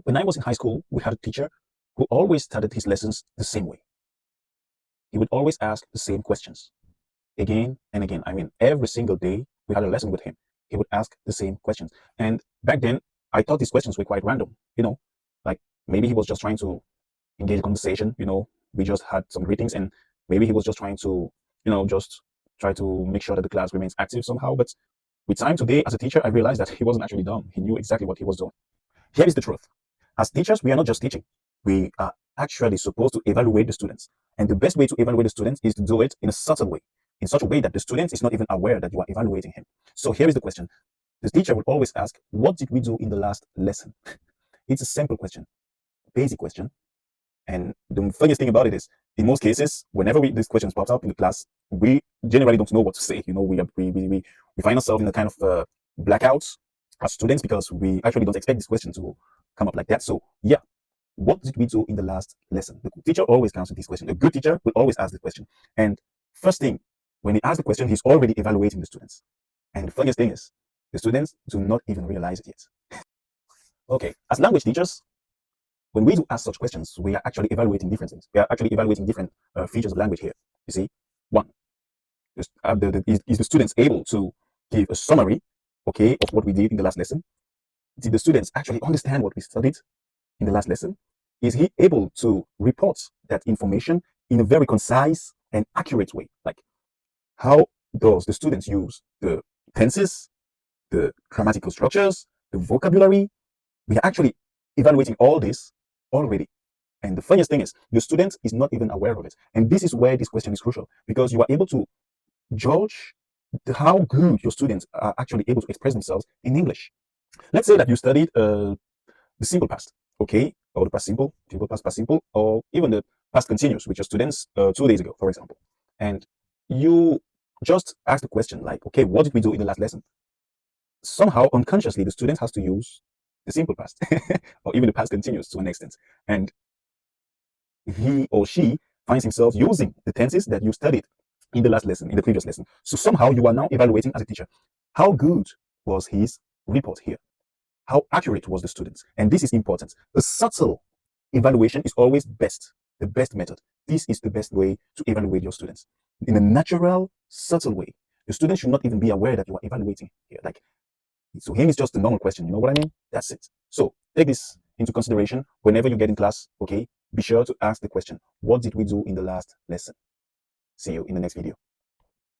When I was in high school, we had a teacher who always started his lessons the same way. He would always ask the same questions again and again. I mean, every single day we had a lesson with him. He would ask the same questions. And back then, I thought these questions were quite random, like maybe he was just trying to engage a conversation, we just had some greetings and maybe he was just trying to, just try to make sure that the class remains active somehow. But with time today, as a teacher, I realized that he wasn't actually dumb. He knew exactly what he was doing. Here is the truth. As teachers, we are not just teaching. We are actually supposed to evaluate the students. And the best way to evaluate the students is to do it in a subtle way, in such a way that the student is not even aware that you are evaluating him. So here is the question. The teacher will always ask, what did we do in the last lesson? It's a simple question, basic question. And the funniest thing about it is, in most cases, whenever this question pops up in the class, we generally don't know what to say. We find ourselves in a kind of blackout as students because we actually don't expect this question to come up like that. So yeah, what did we do in the last lesson? The teacher always comes with this question. A good teacher will always ask the question. And first thing, when he asks the question, he's already evaluating the students. And the funniest thing is, the students do not even realize it yet. Okay, as language teachers, when we do ask such questions, we are actually evaluating different things. We are actually evaluating different features of language here. You see, one, is the students able to give a summary, okay, of what we did in the last lesson? Did the students actually understand what we studied in the last lesson? Is he able to report that information in a very concise and accurate way? Like, how does the students use the tenses, the grammatical structures, the vocabulary? We are actually evaluating all this already. And the funniest thing is, the student is not even aware of it. And this is where this question is crucial, because you are able to judge how good your students are actually able to express themselves in English. Let's say that you studied the simple past, okay, or the past simple, simple past, past simple, or even the past continuous with your students 2 days ago, for example. And you just ask the question like, okay, what did we do in the last lesson? Somehow, unconsciously, the student has to use the simple past or even the past continuous to an extent. And he or she finds himself using the tenses that you studied in the last lesson, in the previous lesson. So somehow you are now evaluating as a teacher, how good was his report here? How accurate was the student? And this is important. A subtle evaluation is always best, the best method. This is the best way to evaluate your students. In a natural, subtle way. The student should not even be aware that you are evaluating here. Like, to him, it's just a normal question. You know what I mean? That's it. So take this into consideration whenever you get in class, okay? Be sure to ask the question, what did we do in the last lesson? See you in the next video.